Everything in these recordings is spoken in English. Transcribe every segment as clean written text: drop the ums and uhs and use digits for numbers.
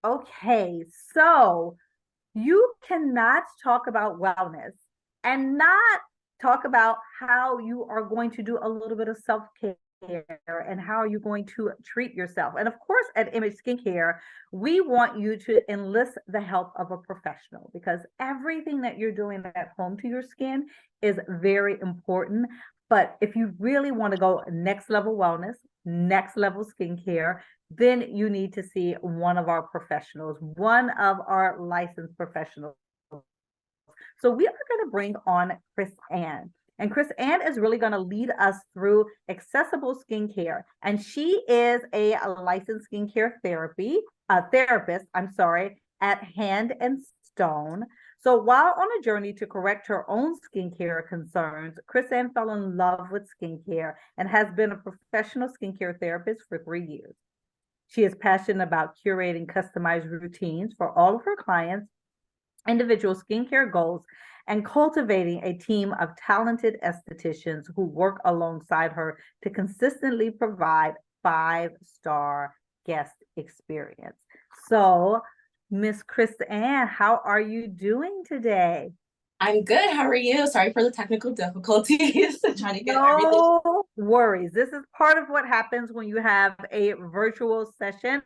Okay, so you cannot talk about wellness and not talk about how you are going to do a little bit of self-care and how you're going to treat yourself. And of course, at Image Skincare, we want you to enlist the help of a professional because everything that you're doing at home to your skin is very important. But if you really want to go next level wellness, next level skincare, then you need to see one of our professionals, one of our licensed professionals. So we are going to bring on Chris Ann. And Chris Ann is really going to lead us through accessible skincare. And she is a licensed skincare therapist, at Hand and Stone. So while on a journey to correct her own skincare concerns, Chris Ann fell in love with skincare and has been a professional skincare therapist for 3 years. She is passionate about curating customized routines for all of her clients, individual skincare goals, and cultivating a team of talented estheticians who work alongside her to consistently provide five-star guest experience. So, Miss Chris Ann, how are you doing today? I'm good. How are you? Sorry for the technical difficulties trying to get everything. No worries. This is part of what happens when you have a virtual session,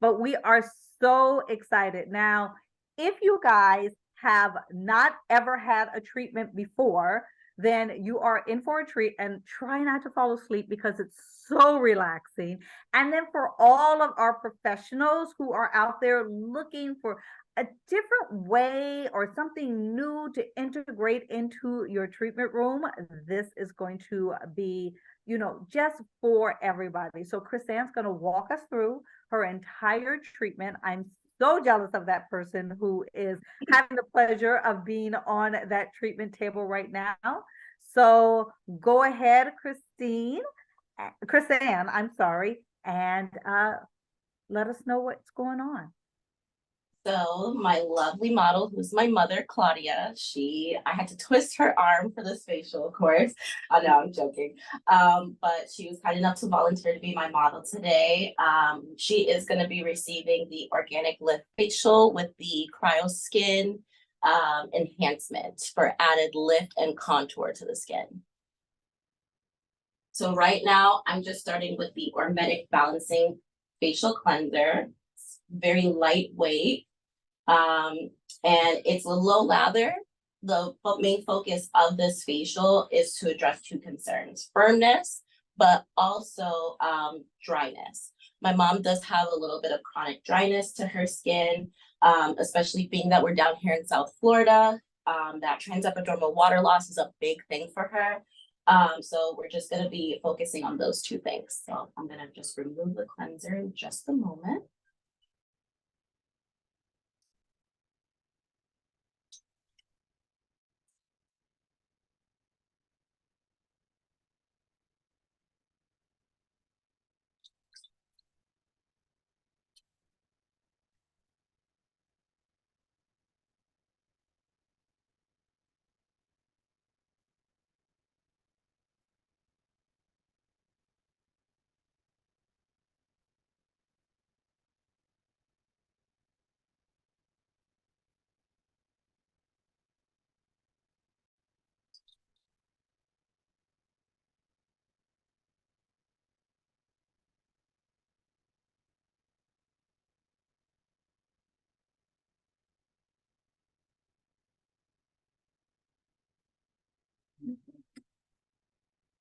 but we are so excited. Now, if you guys have not ever had a treatment before, then you are in for a treat and try not to fall asleep because it's so relaxing. And then for all of our professionals who are out there looking for a different way or something new to integrate into your treatment room, this is going to be, just for everybody. So Chris Ann's going to walk us through her entire treatment. I'm so jealous of that person who is having the pleasure of being on that treatment table right now. So go ahead, Chris Ann, I'm sorry, and let us know what's going on. So my lovely model, who's my mother, Claudia, I had to twist her arm for this facial, of course. I know I'm joking. But she was kind enough to volunteer to be my model today. She is going to be receiving the organic lift facial with the cryo skin enhancement for added lift and contour to the skin. So right now, I'm just starting with the Ormetic Balancing Facial Cleanser. It's very lightweight, and it's a low lather. The main focus of this facial is to address two concerns: firmness, but also dryness. My mom does have a little bit of chronic dryness to her skin, especially being that we're down here in South Florida. That transepidermal water loss is a big thing for her. So we're just going to be focusing on those two things. So I'm going to just remove the cleanser in just a moment.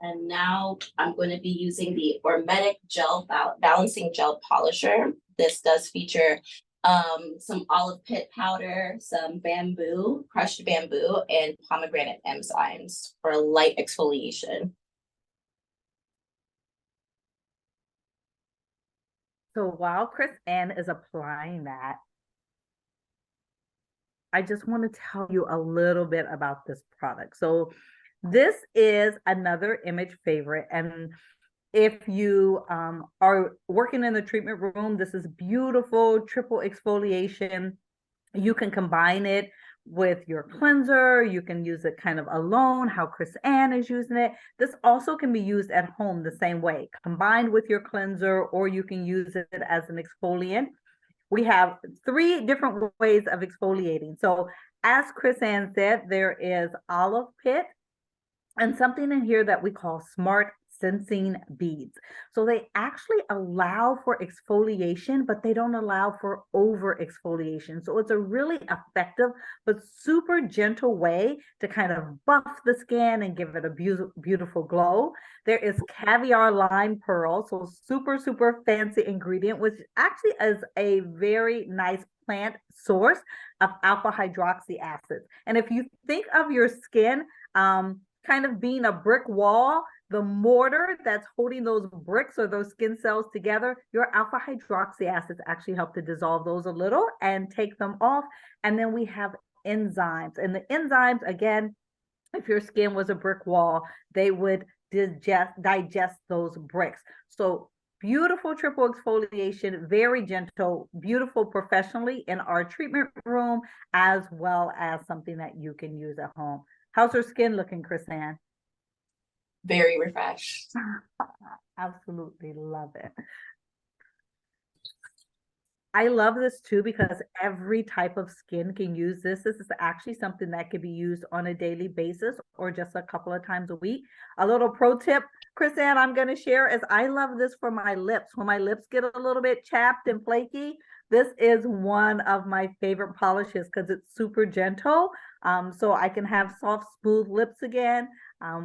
And now I'm going to be using the Ormetic Balancing Gel Polisher. This does feature some olive pit powder, some bamboo, crushed bamboo, and pomegranate enzymes for a light exfoliation. So while Chris Ann is applying that, I just want to tell you a little bit about this product. So this is another Image favorite. And if you are working in the treatment room, this is beautiful triple exfoliation. You can combine it with your cleanser. You can use it kind of alone, how Chris Ann is using it. This also can be used at home the same way, combined with your cleanser, or you can use it as an exfoliant. We have 3 different ways of exfoliating. So as Chris Ann said, there is olive pit, and something in here that we call smart sensing beads. So they actually allow for exfoliation, but they don't allow for over exfoliation. So it's a really effective but super gentle way to kind of buff the skin and give it a beautiful glow. There is caviar lime pearl, so super, super fancy ingredient, which actually is a very nice plant source of alpha hydroxy acid. And if you think of your skin, kind of being a brick wall, the mortar that's holding those bricks or those skin cells together, your alpha hydroxy acids actually help to dissolve those a little and take them off. And then we have enzymes. And the enzymes, again, if your skin was a brick wall, they would digest those bricks. So beautiful triple exfoliation, very gentle, beautiful professionally in our treatment room, as well as something that you can use at home. How's her skin looking, Chris Ann? Very refreshed. Absolutely love it. I love this too because every type of skin can use this. This is actually something that could be used on a daily basis or just a couple of times a week. A little pro tip, Chris Ann, I'm going to share is I love this for my lips. When my lips get a little bit chapped and flaky, this is one of my favorite polishes because it's super gentle. So I can have soft, smooth lips again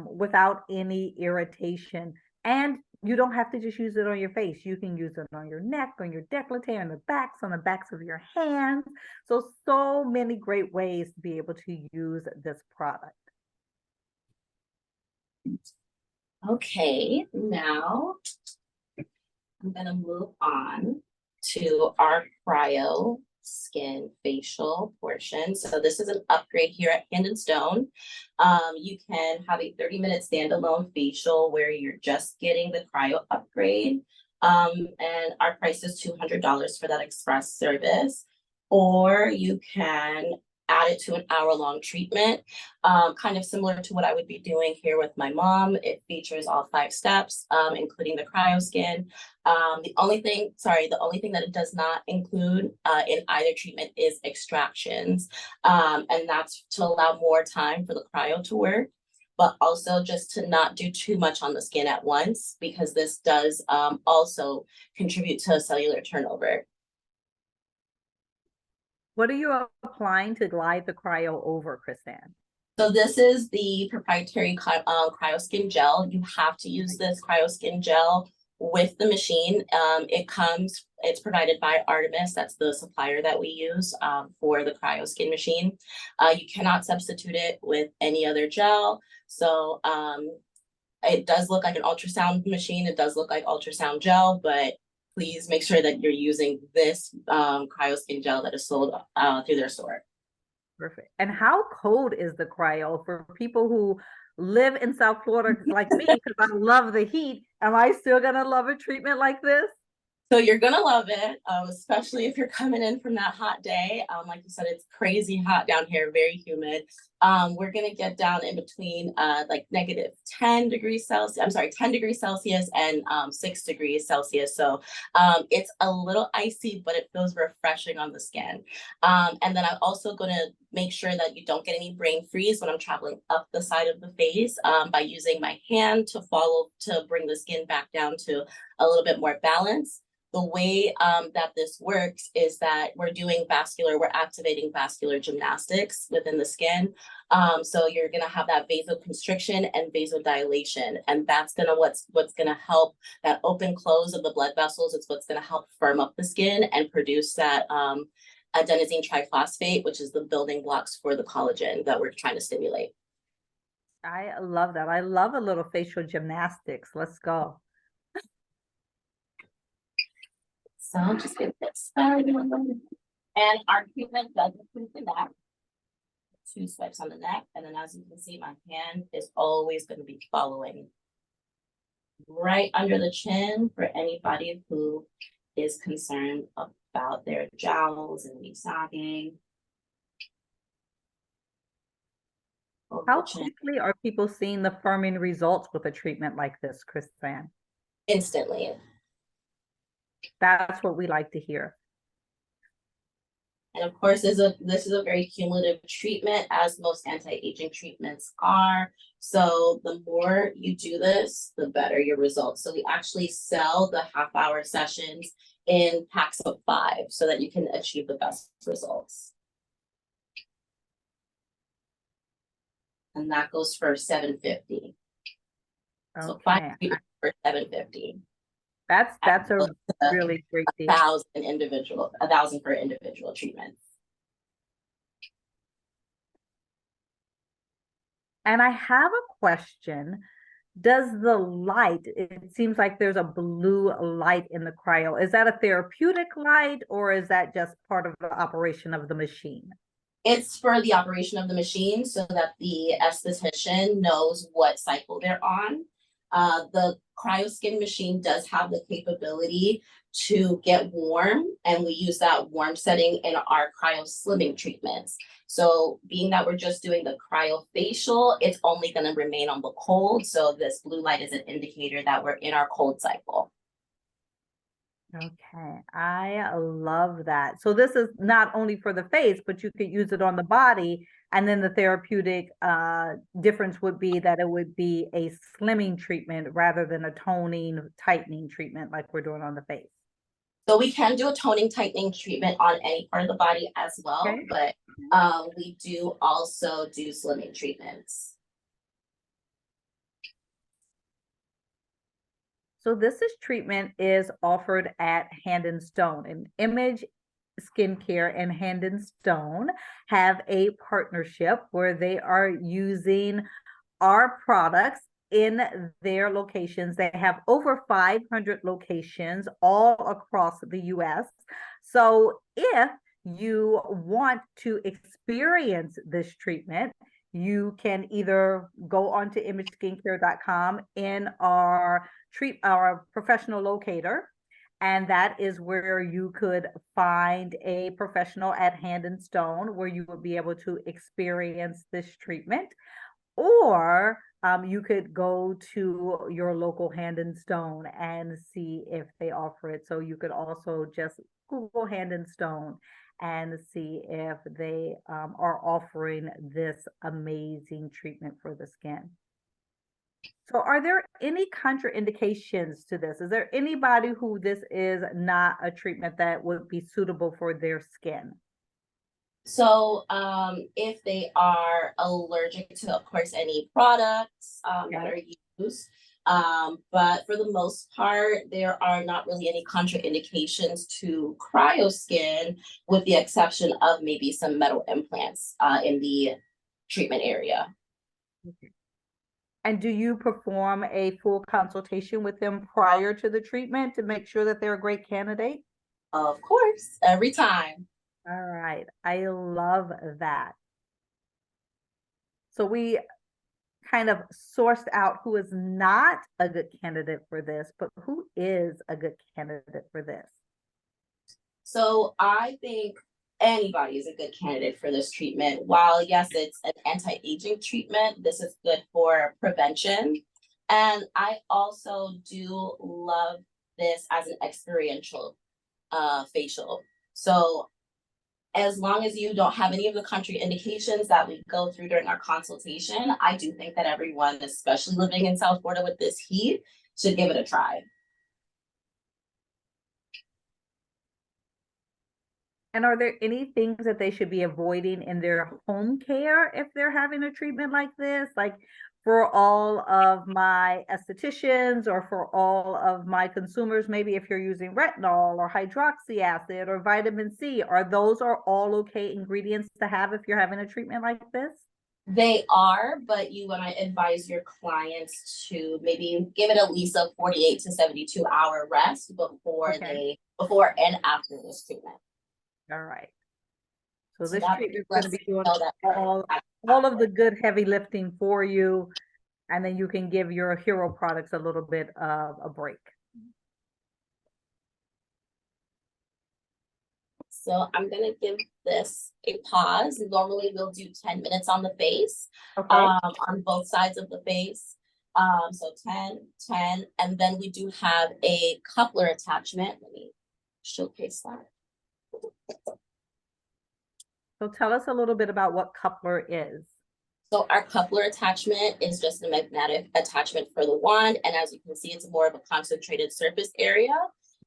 without any irritation. And you don't have to just use it on your face. You can use it on your neck, on your décolleté, on the backs of your hands. So many great ways to be able to use this product. Okay, now I'm gonna move on to our cryo skin facial portion. So this is an upgrade here at Hand and Stone. You can have a 30-minute standalone facial where you're just getting the cryo upgrade. And our price is $200 for that express service. Or you can add it to an hour-long treatment, kind of similar to what I would be doing here with my mom. It features all 5 steps, including the cryo skin. The only thing that it does not include in either treatment is extractions. And that's to allow more time for the cryo to work, but also just to not do too much on the skin at once, because this does also contribute to cellular turnover. What are you applying to glide the cryo over, Chris Ann? So this is the proprietary cryoskin gel. You have to use this cryoskin gel with the machine. It's provided by Artemis. That's the supplier that we use for the cryoskin machine. You cannot substitute it with any other gel. So it does look like an ultrasound machine. It does look like ultrasound gel, but please make sure that you're using this cryoskin gel that is sold through their store. Perfect. And how cold is the cryo for people who live in South Florida like me, because I love the heat? Am I still gonna love a treatment like this? So you're gonna love it, especially if you're coming in from that hot day. Like you said, it's crazy hot down here, very humid. We're gonna get down in between like negative 10 degrees Celsius. I'm sorry, 10 degrees Celsius and 6 degrees Celsius. So it's a little icy, but it feels refreshing on the skin. And then I'm also gonna make sure that you don't get any brain freeze when I'm traveling up the side of the face by using my hand to bring the skin back down to a little bit more balance. The way that this works is that we're activating vascular gymnastics within the skin. So you're gonna have that vasoconstriction and vasodilation, and that's what's gonna help that open close of the blood vessels. It's what's gonna help firm up the skin and produce that adenosine triphosphate, which is the building blocks for the collagen that we're trying to stimulate. I love that. I love a little facial gymnastics. Let's go. So just get this started. And our treatment does include the neck. 2 swipes on the neck. And then as you can see, my hand is always going to be following right under the chin for anybody who is concerned about their jowls and sagging. over How the chin quickly are people seeing the firming results with a treatment like this, Chrisanne? instantly. That's what we like to hear. And of course, this is a very cumulative treatment, as most anti-aging treatments are. So the more you do this, the better your results. So we actually sell the half-hour sessions in packs of 5 so that you can achieve the best results. And that goes for $750. So 5 Okay, treatments for $750. that's a really great deal. 1,000 for individual treatments. And I have a question. Does the light, it seems like there's a blue light in the cryo. Is that a therapeutic light or is that just part of the operation of the machine? It's for the operation of the machine so that the esthetician knows what cycle they're on. The cryoskin machine does have the capability to get warm, and we use that warm setting in our cryo slimming treatments. So being that we're just doing the cryofacial, it's only going to remain on the cold. So this blue light is an indicator that we're in our cold cycle. Okay, I love that. So this is not only for the face, but you could use it on the body. And then the therapeutic difference would be that it would be a slimming treatment rather than a toning, tightening treatment like we're doing on the face. So we can do a toning tightening treatment on any part of the body as well, Okay. but we do also do slimming treatments. So treatment is offered at Hand and Stone, and Image Skincare and Hand and Stone have a partnership where they are using our products in their locations. They have over 500 locations all across the US. So if you want to experience this treatment, you can either go onto imageskincare.com in our professional locator, and that is where you could find a professional at Hand and Stone where you will be able to experience this treatment. Or you could go to your local Hand and Stone and see if they offer it. So you could also just Google Hand and Stone and see if they are offering this amazing treatment for the skin. So are there any contraindications to this? Is there anybody who this is not a treatment that would be suitable for their skin? So if they are allergic to, of course, any products that are used, but for the most part, there are not really any contraindications to cryoskin, with the exception of maybe some metal implants in the treatment area. Okay. And do you perform a full consultation with them prior to the treatment to make sure that they're a great candidate? Of course, every time. All right, I love that. So we kind of sourced out who is not a good candidate for this, but who is a good candidate for this? So I think anybody is a good candidate for this treatment. While yes, it's an anti-aging treatment, this is good for prevention. And I also do love this as an experiential facial. So as long as you don't have any of the contraindications that we go through during our consultation, I do think that everyone, especially living in South Florida with this heat, should give it a try. And are there any things that they should be avoiding in their home care if they're having a treatment like this? Like for all of my estheticians or for all of my consumers, maybe if you're using retinol or hydroxy acid or vitamin C, are all okay ingredients to have if you're having a treatment like this? They are, but you want to advise your clients to maybe give it at least a 48 to 72-hour rest before and after this treatment. All right. So So this that treatment is lets going to be you doing know that all of the good heavy lifting for you, and then you can give your hero products a little bit of a break. So I'm gonna give this a pause. Normally we'll do 10 minutes on the face, Okay. on both sides of the face. So 10, 10, and then we do have a coupler attachment. Let me showcase that. So tell us a little bit about what coupler is. So our coupler attachment is just a magnetic attachment for the wand. And as you can see, it's more of a concentrated surface area.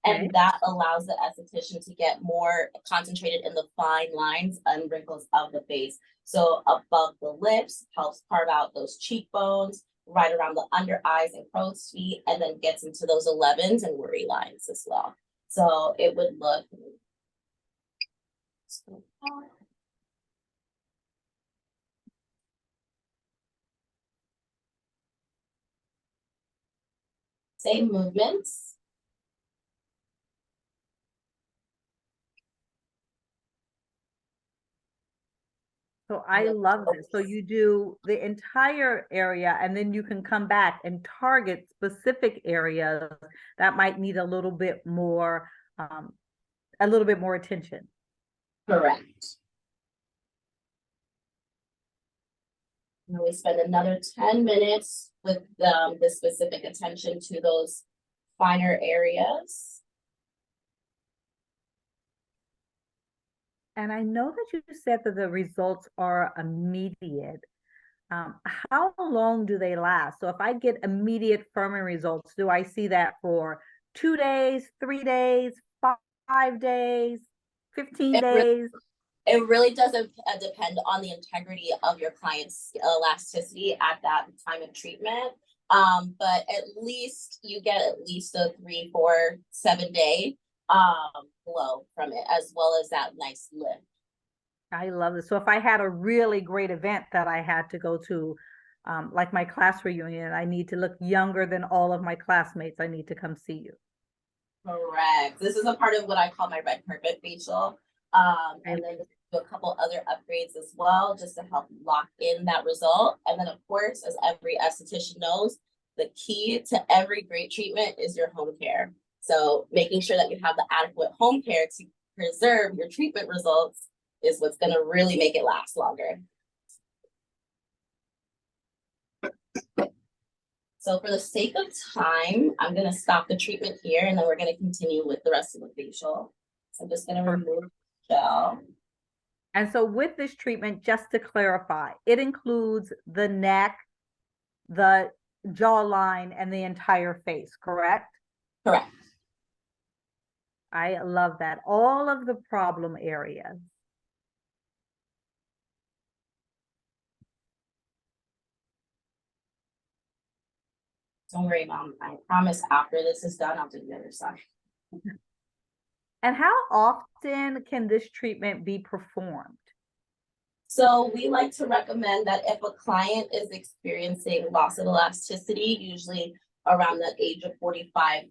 Okay. And that allows the esthetician to get more concentrated in the fine lines and wrinkles of the face. So above the lips, helps carve out those cheekbones, right around the under eyes and crow's feet, and then gets into those 11s and worry lines as well. So it would look. Same movements. So I love this. So you do the entire area and then you can come back and target specific areas that might need a little bit more attention. Correct. And we spend another 10 minutes with the specific attention to those finer areas. And I know that you said that the results are immediate. How long do they last? So if I get immediate firming results, do I see that for 2 days, 3 days, 5 days, 15 It really, days? it really does depend on the integrity of your client's elasticity at that time of treatment. But at least you get at least a 3, 4, 7 day glow from it, as well as that nice lift. I love this. So if I had a really great event that I had to go to, like my class reunion, I need to look younger than all of my classmates, I need to come see you. Correct. This is a part of what I call my red carpet facial. And then do a couple other upgrades as well, just to help lock in that result. And then, of course, as every esthetician knows, the key to every great treatment is your home care. So making sure that you have the adequate home care to preserve your treatment results is what's going to really make it last longer. So for the sake of time, I'm going to stop the treatment here, and then we're going to continue with the rest of the facial. So I'm just going to remove the gel. And so with this treatment, just to clarify, it includes the neck, the jawline, and the entire face, correct? Correct. I love that. All of the problem areas. Don't worry, Mom. I promise after this is done, I'll do the other side. And how often can this treatment be performed? So we like to recommend that if a client is experiencing loss of elasticity, usually around the age of 45,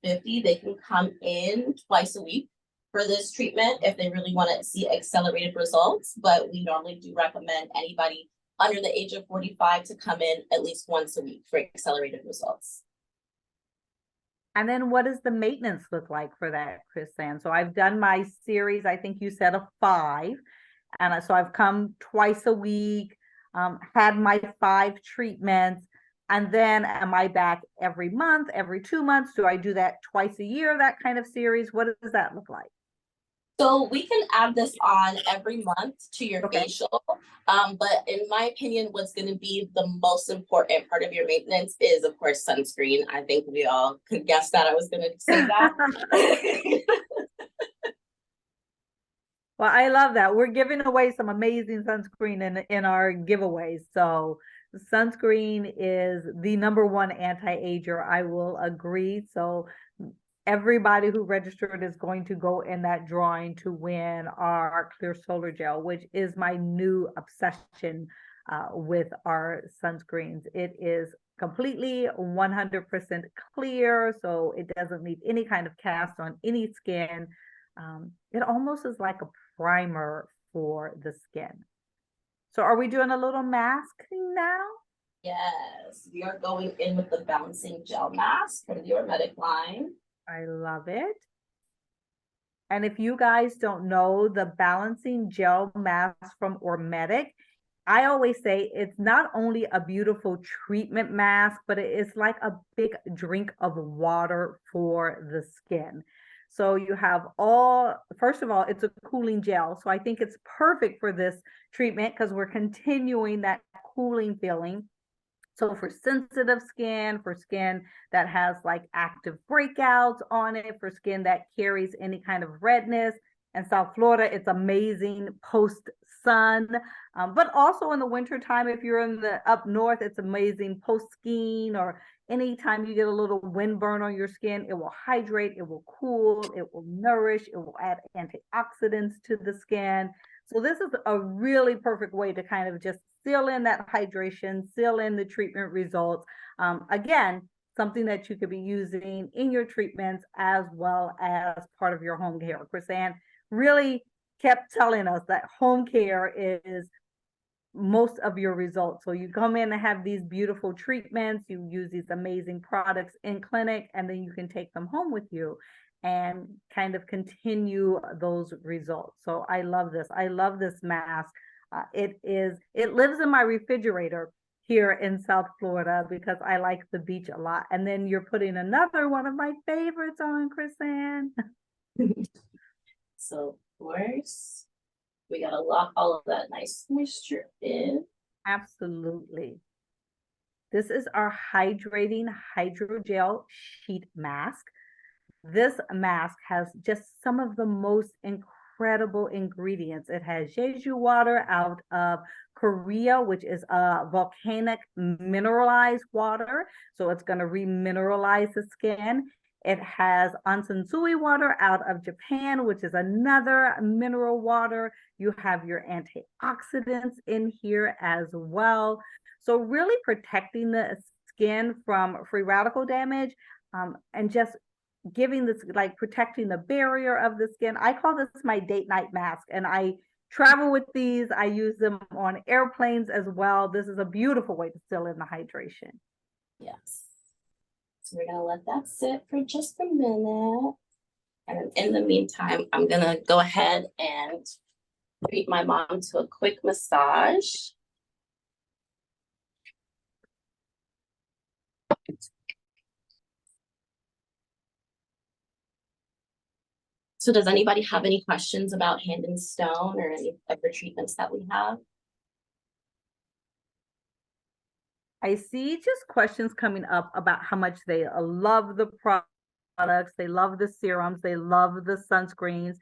50, they can come in twice a week for this treatment if they really want to see accelerated results. But we normally do recommend anybody under the age of 45 to come in at least once a week for accelerated results. And then what does the maintenance look like for that, Chris-Ann? So I've done my series, I think you said of 5. And so I've come twice a week, had my 5 treatments. And then am I back every month, every 2 months? Do I do that twice a year, that kind of series? What does that look like? So we can add this on every month to your Okay. facial. But in my opinion, what's going to be the most important part of your maintenance is, of course, sunscreen. I think we all could guess that I was going to say that. Well, I love that. We're giving away some amazing sunscreen in our giveaways. So sunscreen is the #1 anti-ager. I will agree. So everybody who registered is going to go in that drawing to win our clear solar gel, which is my new obsession with our sunscreens. It is completely 100% clear, so it doesn't leave any kind of cast on any skin. It almost is like a primer for the skin. So are we doing a little mask now? Yes, we are going in with the balancing gel mask from the Hermetic line. I love it. And if you guys don't know the balancing gel mask from Ormedic, I always say it's not only a beautiful treatment mask, but it is like a big drink of water for the skin. So you have first of all, it's a cooling gel. So I think it's perfect for this treatment because we're continuing that cooling feeling. So for sensitive skin, for skin that has like active breakouts on it, for skin that carries any kind of redness. In South Florida, it's amazing post sun, but also in the wintertime, if you're in the up north, it's amazing post skiing or anytime you get a little wind burn on your skin, it will hydrate, it will cool, it will nourish, it will add antioxidants to the skin. So this is a really perfect way to kind of just seal in that hydration, seal in the treatment results. Again, something that you could be using in your treatments as well as part of your home care. Chrisanne really kept telling us that home care is most of your results. So you come in and have these beautiful treatments, you use these amazing products in clinic, and then you can take them home with you and kind of continue those results. So I love this. I love this mask. It lives in my refrigerator here in South Florida because I like the beach a lot. And then you're putting another one of my favorites on, Chrisanne. So, of course, we gotta lock all of that nice moisture in. Absolutely. This is our hydrating hydrogel sheet mask. This mask has just some of the most incredible ingredients. It has Jeju water out of Korea, which is a volcanic mineralized water. So it's going to remineralize the skin. It has Ansansui water out of Japan, which is another mineral water. You have your antioxidants in here as well. So really protecting the skin from free radical damage, and just giving this, like protecting the barrier of the skin. I call this my date night mask, and I travel with these. I use them on airplanes as well. This is a beautiful way to seal in the hydration. Yes. So we're gonna let that sit for just a minute. And in the meantime, I'm gonna go ahead and treat my mom to a quick massage. So does anybody have any questions about Hand and Stone or any of the treatments that we have? I see just questions coming up about how much they love the products, they love the serums, they love the sunscreens.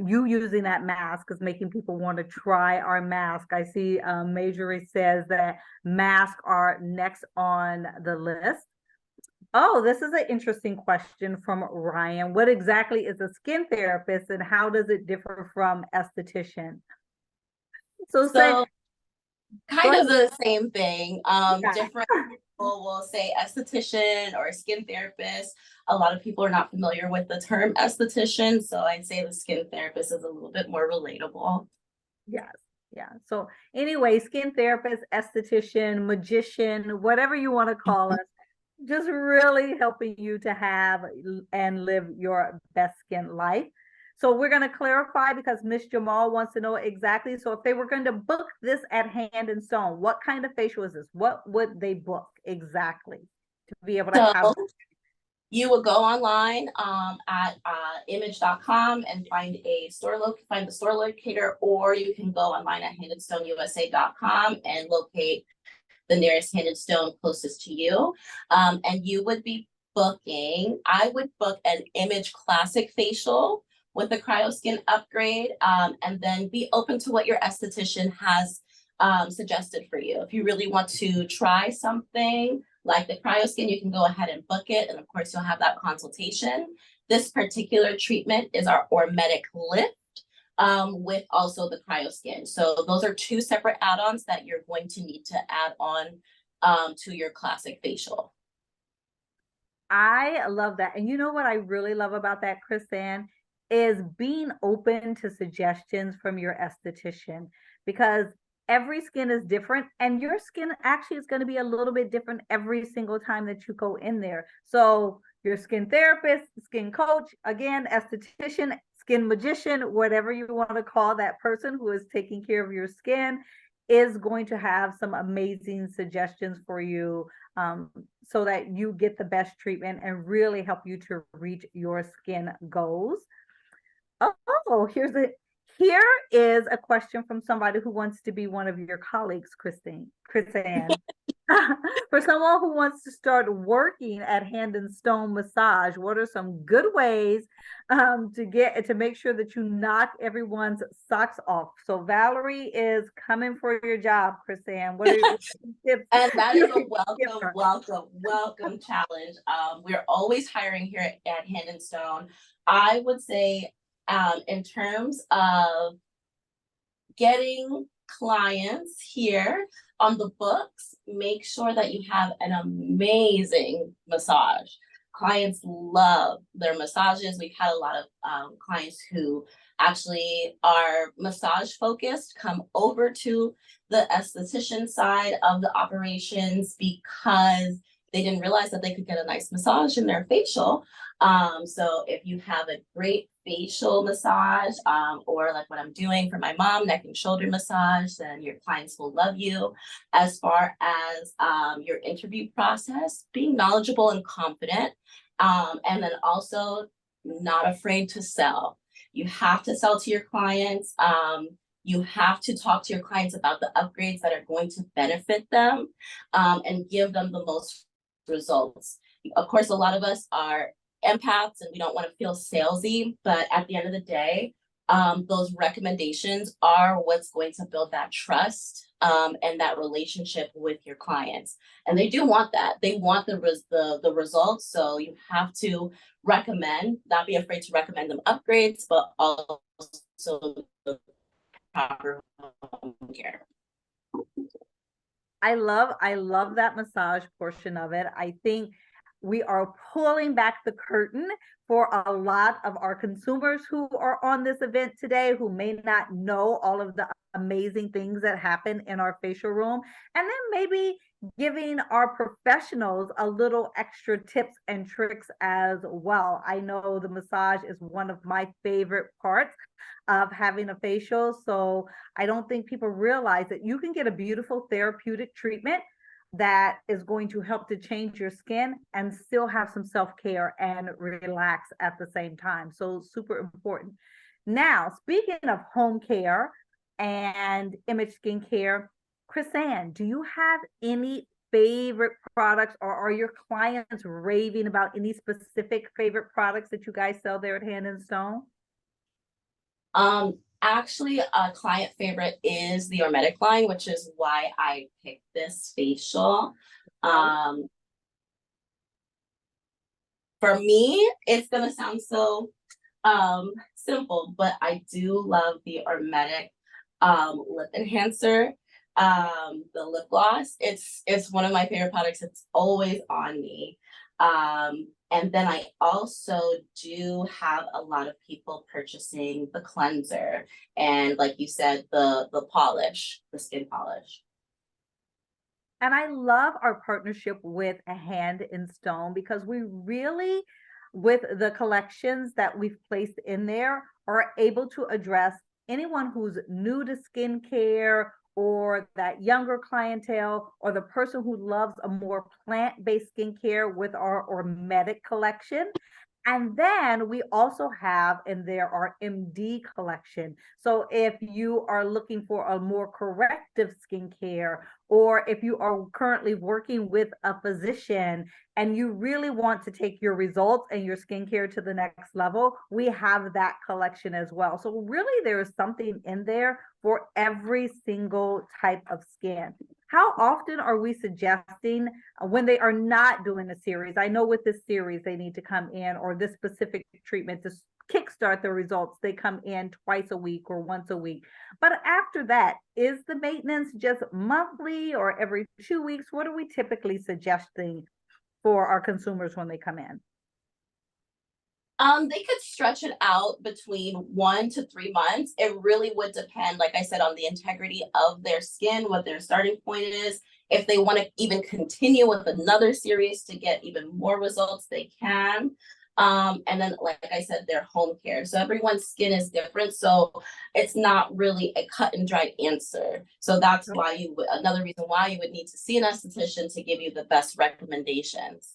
You using that mask is making people want to try our mask. I see Majorie says that masks are next on the list. Oh, this is an interesting question from Ryan. What exactly is a skin therapist and how does it differ from esthetician? So say, Kind of the same thing. yeah. Different people will say esthetician or skin therapist. A lot of people are not familiar with the term esthetician, so I'd say the skin therapist is a little bit more relatable. Yes. Yeah. So anyway, skin therapist, esthetician, magician, whatever you want to call us, just really helping you to have and live your best skin life. So we're going to clarify because Miss Jamal wants to know exactly. So if they were going to book this at Hand and Stone, what kind of facial is this? What would they book exactly to be able to have? So you would go online at image.com and find the store locator, or you can go online at handandstoneusa.com and locate the nearest Hand and Stone closest to you. And you would be booking, I would book an Image Classic facial with the CryoSkin upgrade, and then be open to what your esthetician has suggested for you. If you really want to try something like the CryoSkin, you can go ahead and book it. And of course, you'll have that consultation. This particular treatment is our Ormedic Lift, with also the CryoSkin. So those are two separate add-ons that you're going to need to add on to your classic facial. I love that. And you know what I really love about that, Chrisanne, is being open to suggestions from your esthetician, because every skin is different and your skin actually is going to be a little bit different every single time that you go in there. So your skin therapist, skin coach, again, esthetician, skin magician, whatever you want to call that person who is taking care of your skin, is going to have some amazing suggestions for you, so that you get the best treatment and really help you to reach your skin goals. Oh, here is a question from somebody who wants to be one of your colleagues, Chris Ann. For someone who wants to start working at Hand and Stone Massage, what are some good ways to make sure that you knock everyone's socks off? So Valerie is coming for your job, Chris Ann. What are your tips? And that is a Give welcome, her? welcome challenge. We're always hiring here at Hand and Stone. I would say, in terms of getting clients here on the books, make sure that you have an amazing massage. Clients love their massages. We've had a lot of clients who actually are massage focused come over to the esthetician side of the operations because they didn't realize that they could get a nice massage in their facial. So if you have a great facial massage, or like what I'm doing for my mom, neck and shoulder massage, then your clients will love you. As far as your interview process, being knowledgeable and confident, and then also not afraid to sell. You have to sell to your clients. You have to talk to your clients about the upgrades that are going to benefit them, and give them the most results. Of course, a lot of us are empaths and we don't want to feel salesy, but at the end of the day, those recommendations are what's going to build that trust, and that relationship with your clients. And they do want that. They want the results. So you have to recommend, not be afraid to recommend them upgrades, but also the proper home care. I love that massage portion of it. I think we are pulling back the curtain for a lot of our consumers who are on this event today who may not know all of the amazing things that happen in our facial room, and then maybe giving our professionals a little extra tips and tricks as well. I know the massage is one of my favorite parts of having a facial, so I don't think people realize that you can get a beautiful therapeutic treatment that is going to help to change your skin and still have some self-care and relax at the same time. So super important. Now, speaking of home care and image skincare, Chris Ann, do you have any favorite products, or are your clients raving about any specific favorite products that you guys sell there at Hand and Stone? Actually, a client favorite is the Hermetic line, which is why I picked this facial. Um, for me, it's gonna sound so simple, but I do love the Hermetic lip enhancer, the lip gloss. It's one of my favorite products. It's always on me. And then I also do have a lot of people purchasing the cleanser and, like you said, the polish, the skin polish. And I love our partnership with A Hand in Stone because we really, with the collections that we've placed in there, are able to address anyone who's new to skincare, or that younger clientele, or the person who loves a more plant-based skincare with our Ormetic collection. And then we also have in there our MD collection. So if you are looking for a more corrective skincare, or if you are currently working with a physician and you really want to take your results and your skincare to the next level, we have that collection as well. So really there is something in there for every single type of skin. How often are we suggesting when they are not doing a series? I know with this series, they need to come in, or this specific treatment to kickstart the results, they come in twice a week or once a week. But after that, is the maintenance just monthly or every 2 weeks? What are we typically suggesting for our consumers when they come in? They could stretch it out between 1 to 3 months. It really would depend, like I said, on the integrity of their skin, what their starting point is. If they want to even continue with another series to get even more results, they can. And then, like I said, their home care. So everyone's skin is different. So it's not really a cut and dry answer. So that's why another reason why you would need to see an esthetician to give you the best recommendations.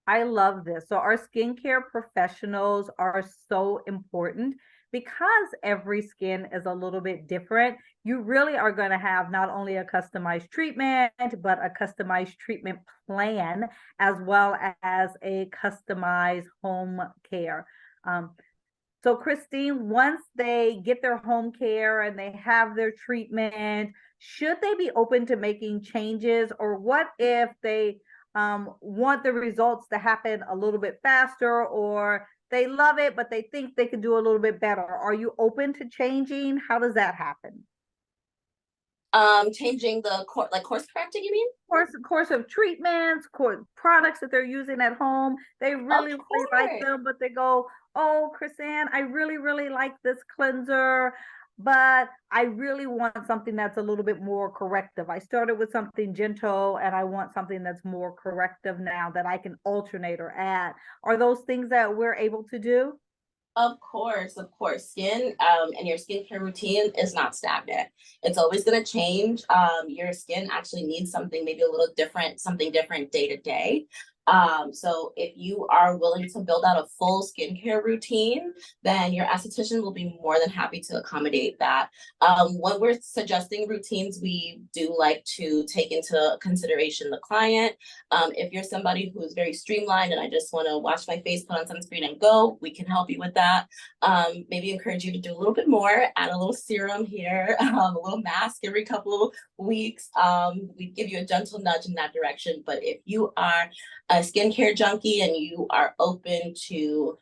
I love this. So our skincare professionals are so important because every skin is a little bit different. You really are going to have not only a customized treatment, but a customized treatment plan, as well as a customized home care. So Christine, once they get their home care and they have their treatment, should they be open to making changes, or what if they want the results to happen a little bit faster, or they love it but they think they could do a little bit better? Are you open to changing? How does that happen? Changing the course correcting, you mean? Course of treatments, products that they're using at home. They Of really like course. them, but they go, "Oh, Chrisanne, I really like this cleanser, but I really want something that's a little bit more corrective. I started with something gentle and I want something that's more corrective now that I can alternate or add." Are those things that we're able to do? Of course, of course. Skin and your skincare routine is not stagnant. It's always going to change. Your skin actually needs something maybe a little different, something different day to day. So if you are willing to build out a full skincare routine, then your esthetician will be more than happy to accommodate that. When we're suggesting routines, we do like to take into consideration the client. If you're somebody who is very streamlined and I just want to wash my face, put on sunscreen and go, we can help you with that. Maybe encourage you to do a little bit more, add a little serum here, a little mask every couple weeks. We give you a gentle nudge in that direction. But if you are a skincare junkie and you are open to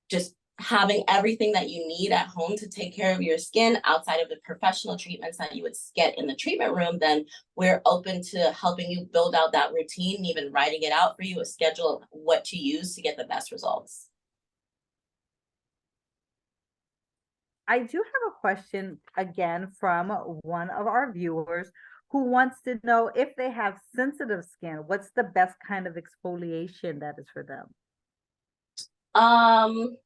just having everything that you need at home to take care of your skin outside of the professional treatments that you would get in the treatment room, then we're open to helping you build out that routine, even writing it out for you, a schedule of what to use to get the best results. I do have a question again from one of our viewers who wants to know if they have sensitive skin, what's the best kind of exfoliation that is for them? Um,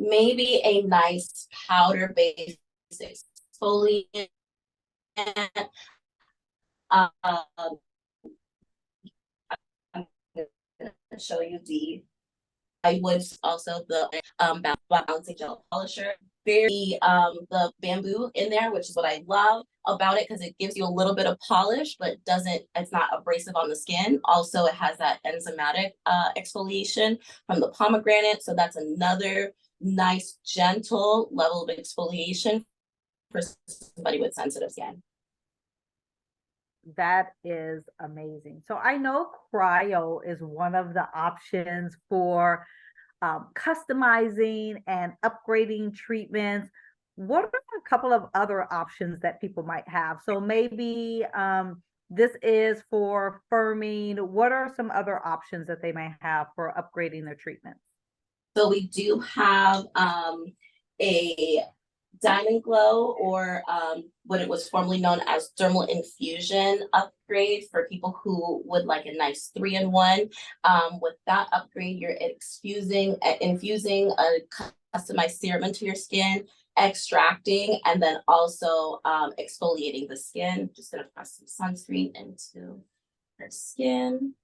Maybe a nice powder based exfoliant. Um, I'm gonna show you I would also the balancing gel polisher. Very the bamboo in there, which is what I love about it because it gives you a little bit of polish, but doesn't it's not abrasive on the skin. Also, it has that enzymatic exfoliation from the pomegranate. So that's another nice, gentle level of exfoliation for somebody with sensitive skin. That is amazing. So I know cryo is one of the options for customizing and upgrading treatments. What are a couple of other options that people might have? So maybe this is for firming. What are some other options that they may have for upgrading their treatments? So we do have a diamond glow or what it was formerly known as thermal infusion upgrade for people who would like a nice 3-in-1. With that upgrade, you're infusing a customized serum into your skin, extracting, and then also exfoliating the skin. Just gonna press some sunscreen into her skin.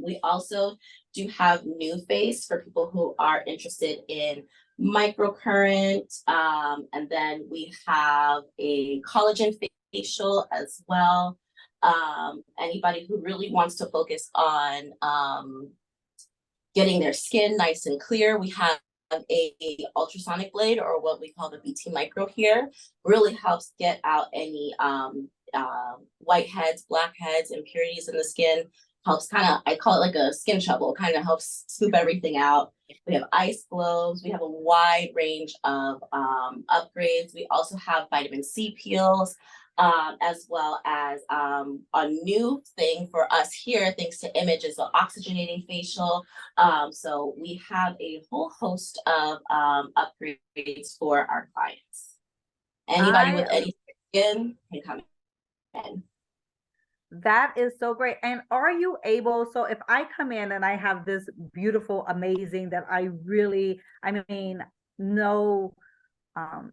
We also do have New Face for people who are interested in microcurrent. And then we have a collagen facial as well. Anybody who really wants to focus on getting their skin nice and clear, we have a ultrasonic blade or what we call the BT micro here. Really helps get out any whiteheads, blackheads, impurities in the skin. Helps kind of, I call it like a skin shovel, kind of helps scoop everything out. We have ice globes. We have a wide range of upgrades. We also have vitamin C peels, as well as a new thing for us here, thanks to Image, is the oxygenating facial. So we have a whole host of upgrades for our clients. Anybody I with any skin can come in. That is so great. And are you able, so if I come in and I have this beautiful, amazing that I really, I mean, no, um,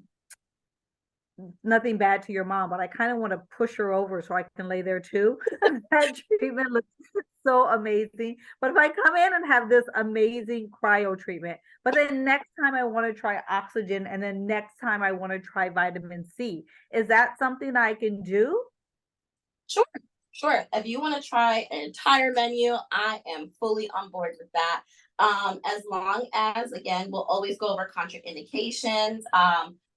nothing bad to your mom, but I kind of want to push her over so I can lay there too. That treatment looks so amazing. But if I come in and have this amazing cryo treatment, but then next time I want to try oxygen, and then next time I want to try vitamin C, is that something I can do? Sure, sure. If you want to try an entire menu, I am fully on board with that. As long as, again, we'll always go over contraindications.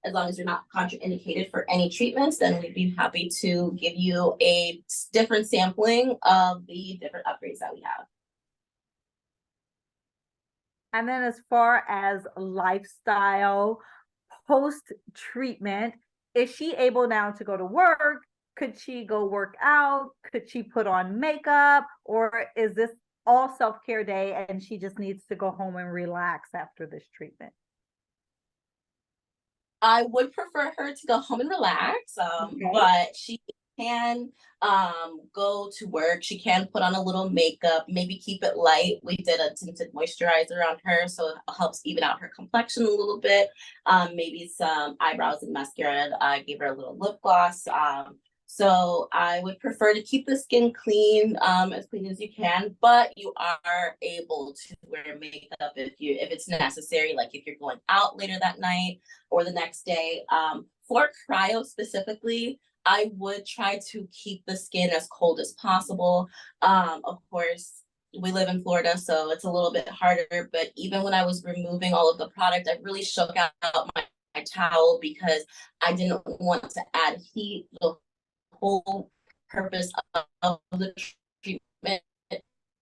As long as you're not contraindicated for any treatments, then we'd be happy to give you a different sampling of the different upgrades that we have. And then as far as lifestyle post treatment, is she able now to go to work? Could she go work out? Could she put on makeup? Or is this all self-care day and she just needs to go home and relax after this treatment? I would prefer her to go home and relax, Okay. but she can go to work. She can put on a little makeup, maybe keep it light. We did a tinted moisturizer on her, so it helps even out her complexion a little bit. Maybe some eyebrows and mascara. I gave her a little lip gloss. So I would prefer to keep the skin as clean as you can, but you are able to wear makeup if it's necessary, like if you're going out later that night or the next day. For cryo specifically, I would try to keep the skin as cold as possible. Of course, we live in Florida, so it's a little bit harder. But even when I was removing all of the product, I really shook out my towel because I didn't want to add heat. The whole purpose of the treatment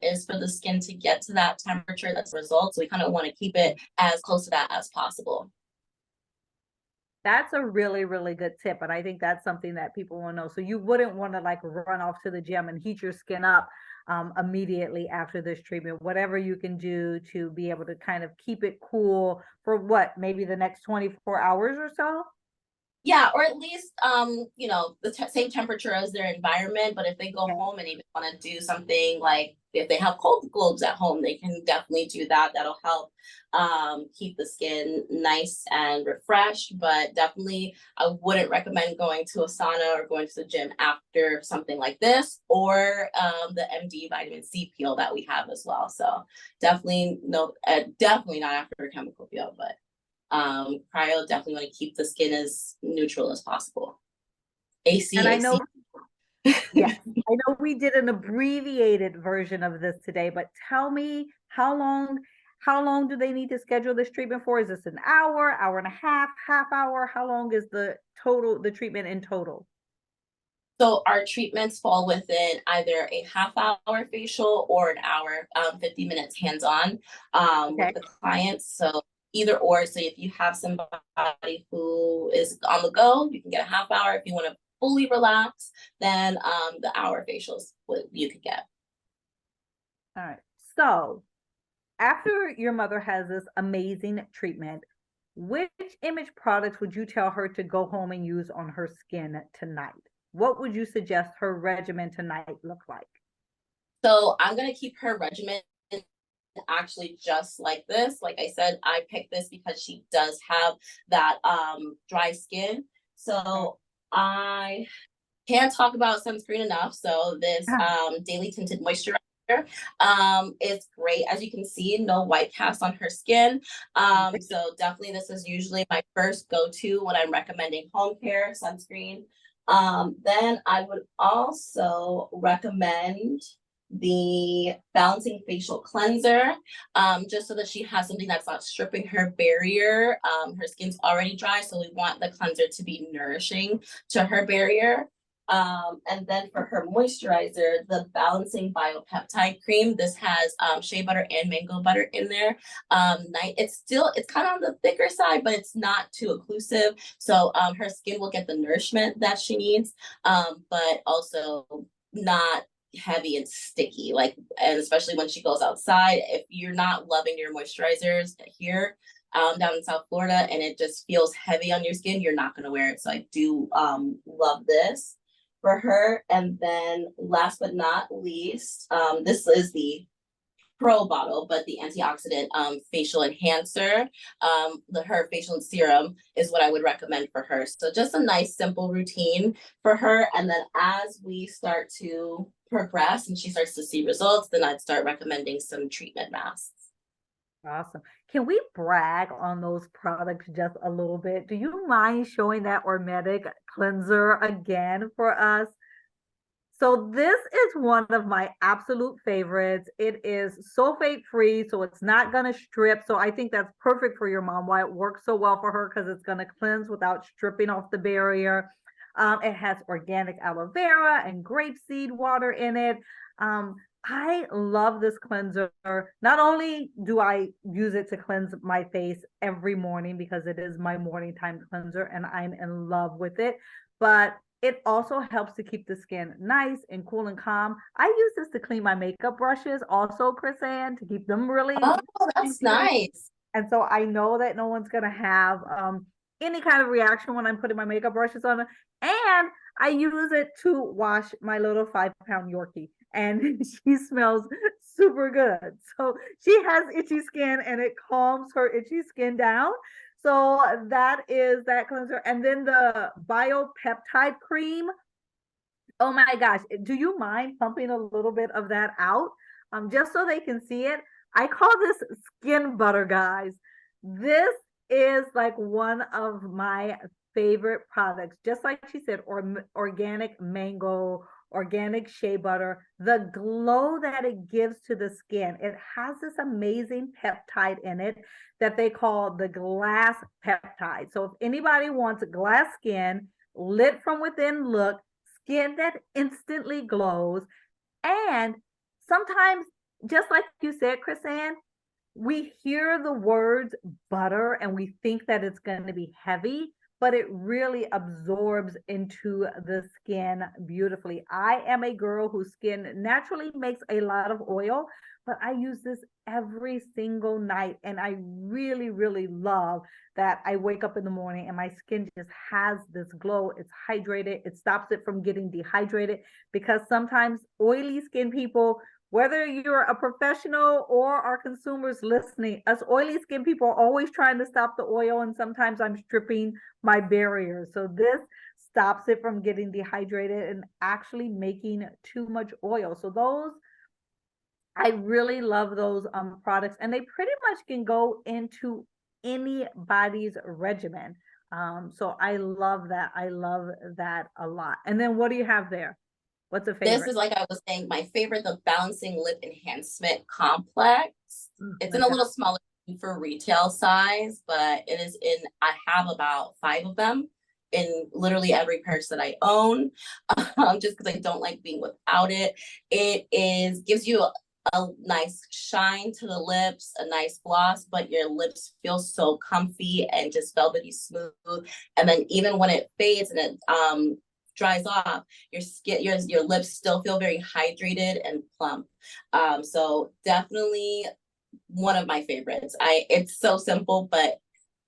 is for the skin to get to that temperature that's a result. So we kind of want to keep it as close to that as possible. That's a really, really good tip. And I think that's something that people want to know. So you wouldn't want to like run off to the gym and heat your skin up immediately after this treatment. Whatever you can do to be able to kind of keep it cool for what, maybe the next 24 hours or so? Yeah, or at least the same temperature as their environment. But if they go Okay. home and even want to do something like if they have cold globes at home, they can definitely do that. That'll help keep the skin nice and refreshed. But definitely, I wouldn't recommend going to a sauna or going to the gym after something like this, or the MD vitamin C peel that we have as well. So definitely no, definitely not after a chemical peel, but cryo definitely want to keep the skin as neutral as possible. And I AC. know, yes, I know we did an abbreviated version of this today, but tell me how long do they need to schedule this treatment for? Is this an hour, hour and a half hour? How long is the treatment in total? So our treatments fall within either a half-hour facial or an hour, 50 minutes hands-on Okay. with the clients. So either or. So if you have somebody who is on the go, you can get a half hour. If you want to fully relax, then the hour facials you could get. All right. So after your mother has this amazing treatment, which image products would you tell her to go home and use on her skin tonight? What would you suggest her regimen tonight look like? So I'm gonna keep her regimen actually just like this. Like I said, I picked this because she does have that dry skin. Okay. So I can't talk about sunscreen enough. So this Ah, daily tinted moisturizer is great. As you can see, no white cast on her skin. So definitely this is usually my first go-to when I'm recommending home care sunscreen. Then I would also recommend the balancing facial cleanser, just so that she has something that's not stripping her barrier. Her skin's already dry, so we want the cleanser to be nourishing to her barrier. And then for her moisturizer, the balancing biopeptide cream. This has shea butter and mango butter in there. It's kind of on the thicker side, but it's not too occlusive. So her skin will get the nourishment that she needs, but also not heavy and sticky. And especially when she goes outside, if you're not loving your moisturizers here, down in South Florida, and it just feels heavy on your skin, you're not going to wear it. So I do love this. for her. And then last but not least, this is the Pro bottle, but the antioxidant facial enhancer, her facial serum is what I would recommend for her. So just a nice simple routine for her. And then as we start to progress and she starts to see results, then I'd start recommending some treatment masks. Awesome. Can we brag on those products just a little bit? Do you mind showing that Ormetic cleanser again for us? So this is one of my absolute favorites. It is sulfate free, so it's not going to strip. So I think that's perfect for your mom, why it works so well for her, because it's going to cleanse without stripping off the barrier. It has organic aloe vera and grapeseed water in it. I love this cleanser. Not only do I use it to cleanse my face every morning because it is my morning time cleanser and I'm in love with it, but it also helps to keep the skin nice and cool and calm. I use this to clean my makeup brushes also, Chris Ann, to keep them really. Oh, that's nice. And so I know that no one's going to have any kind of reaction when I'm putting my makeup brushes on. And I use it to wash my little 5-pound Yorkie. And she smells super good. So she has itchy skin and it calms her itchy skin down. So that is that cleanser. And then the biopeptide cream. Oh my gosh. Do you mind pumping a little bit of that out? Just so they can see it. I call this skin butter, guys. This is like one of my favorite products. Just like she said, organic mango, organic shea butter, the glow that it gives to the skin. It has this amazing peptide in it that they call the glass peptide. So if anybody wants glass skin, lit from within look, skin that instantly glows, and sometimes, just like you said, Chris Ann, we hear the words butter and we think that it's going to be heavy, but it really absorbs into the skin beautifully. I am a girl whose skin naturally makes a lot of oil, but I use this every single night. And I really, really love that I wake up in the morning and my skin just has this glow. It's hydrated. It stops it from getting dehydrated, because sometimes oily skin people, whether you're a professional or our consumers listening, us oily skin people are always trying to stop the oil, and sometimes I'm stripping my barrier. So this stops it from getting dehydrated and actually making too much oil. So those, I really love those products, and they pretty much can go into anybody's regimen. So I love that. I love that a lot. And then what do you have there? What's a This favorite? is, like I was saying, my favorite, the Balancing Lip Enhancement Complex. It's My in a God. little smaller for retail size, but it is in, I have about 5 of them in literally every purse that I own, just because I don't like being without it. It is, gives you a nice shine to the lips, a nice gloss, but your lips feel so comfy and just velvety smooth. And then even when it fades and it dries off, your skin, your lips still feel very hydrated and plump. So definitely one of my favorites. It's so simple, but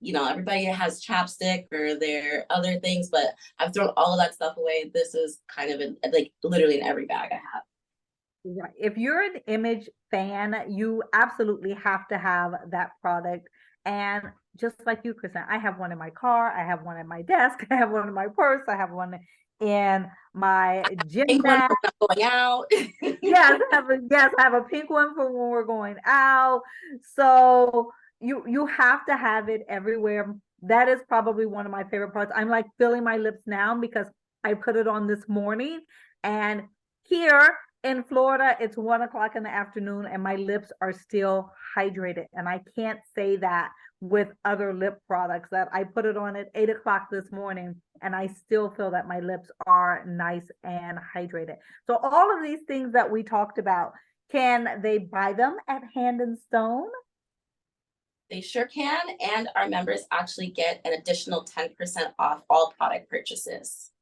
you know, everybody has chapstick or their other things, but I've thrown all of that stuff away. This is kind of like literally in every bag I have. Right. If you're an Image fan, you absolutely have to have that product. And just like you, Kristen, I have one in my car, I have one in my desk, I have one in my purse, I have one in my gym Pink one bag. for when I'm going out. Yes, I have a pink one for when we're going out. So you have to have it everywhere. That is probably one of my favorite parts. I'm like filling my lips now because I put it on this morning, and here in Florida, it's 1 o'clock in the afternoon and my lips are still hydrated. And I can't say that with other lip products, that I put it on at 8 o'clock this morning and I still feel that my lips are nice and hydrated. So all of these things that we talked about, can they buy them at Hand and Stone? They sure can. And our members actually get an additional 10% off all product purchases.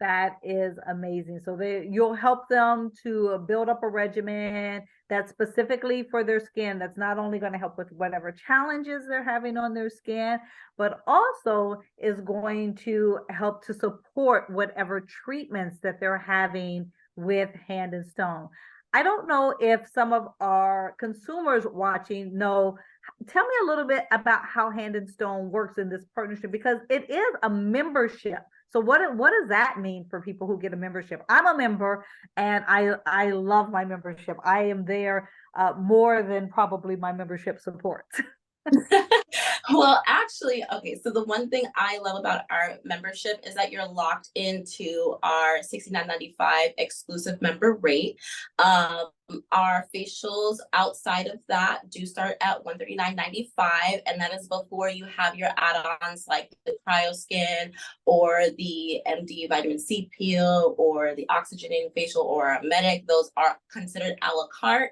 That is amazing. So you'll help them to build up a regimen that's specifically for their skin. That's not only going to help with whatever challenges they're having on their skin, but also is going to help to support whatever treatments that they're having with Hand and Stone. I don't know if some of our consumers watching know. Tell me a little bit about how Hand and Stone works in this partnership, because it is a membership. So what does that mean for people who get a membership? I'm a member and I love my membership. I am there more than probably my membership supports. Well, actually, okay, so the one thing I love about our membership is that you're locked into our $69.95 exclusive member rate. Our facials outside of that do start at $139.95, and that is before you have your add-ons like the cryo skin or the MD vitamin C peel or the oxygenating facial or a medic. Those are considered a la carte,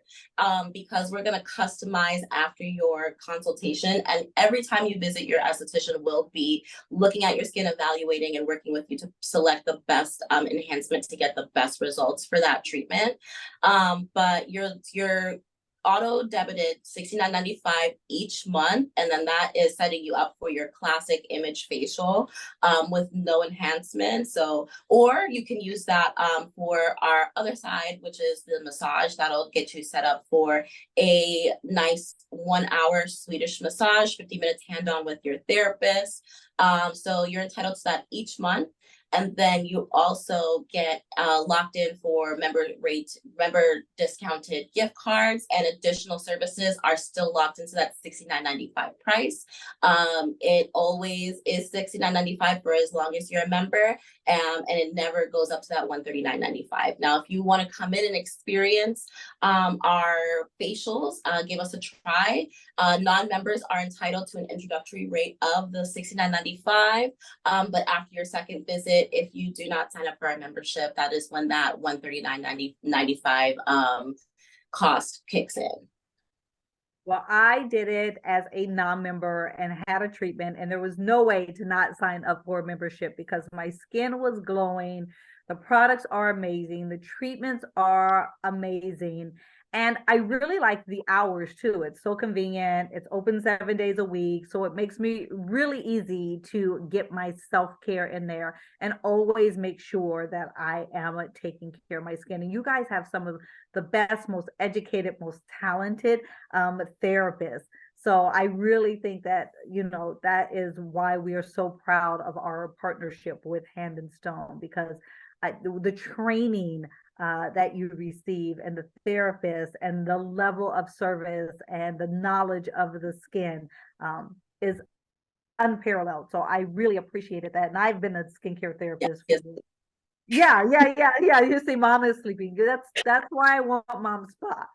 because we're going to customize after your consultation, and every time you visit, your esthetician will be looking at your skin, evaluating and working with you to select the best enhancement to get the best results for that treatment. But you're auto debited $69.95 each month, and then that is setting you up for your classic image facial with no enhancement. So, or you can use that for our other side, which is the massage. That'll get you set up for a nice 1 hour Swedish massage, 50 minutes hand on with your therapist. So you're entitled to that each month. And then you also get locked in for member discounted gift cards, and additional services are still locked into that $69.95 price. It always is $69.95 for as long as you're a member, and it never goes up to that $139.95. Now, if you want to come in and experience our facials, give us a try. Non-members are entitled to an introductory rate of the $69.95, but after your second visit, if you do not sign up for our membership, that is when that $139.95 cost kicks in. Well, I did it as a non-member and had a treatment, and there was no way to not sign up for a membership because my skin was glowing. The products are amazing. The treatments are amazing. And I really like the hours too. It's so convenient. It's open 7 days a week. So it makes me really easy to get my self-care in there and always make sure that I am taking care of my skin. And you guys have some of the best, most educated, most talented therapists. So I really think that, that is why we are so proud of our partnership with Hand and Stone, because the training that you receive and the therapist and the level of service and the knowledge of the skin is unparalleled. So I really appreciated that. And I've been a skincare therapist. Yes. Yeah. You see, mom is sleeping. That's why I want mom's spot.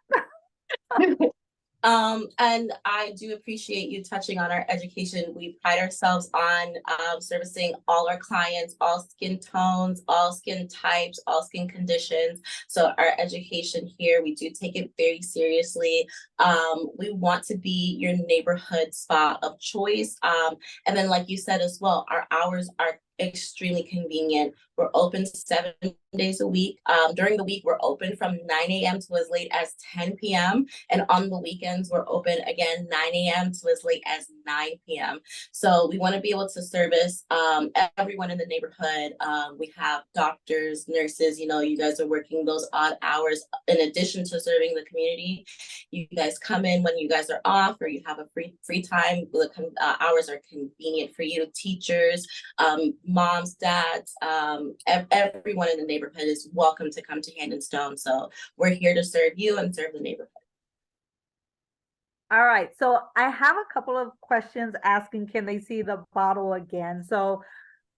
And I do appreciate you touching on our education. We pride ourselves on servicing all our clients, all skin tones, all skin types, all skin conditions. So our education here, we do take it very seriously. We want to be your neighborhood spa of choice. And then, like you said as well, our hours are extremely convenient. We're open 7 days a week. During the week, we're open from 9 a.m. to as late as 10 p.m. And on the weekends, we're open again 9 a.m. to as late as 9 p.m. So we want to be able to service everyone in the neighborhood. We have doctors, nurses, you guys are working those odd hours in addition to serving the community. You guys come in when you guys are off or you have a free time. The hours are convenient for you. Teachers, moms, dads, everyone in the neighborhood is welcome to come to Hand and Stone. So we're here to serve you and serve the neighborhood. All right. So I have a couple of questions asking, can they see the bottle again? So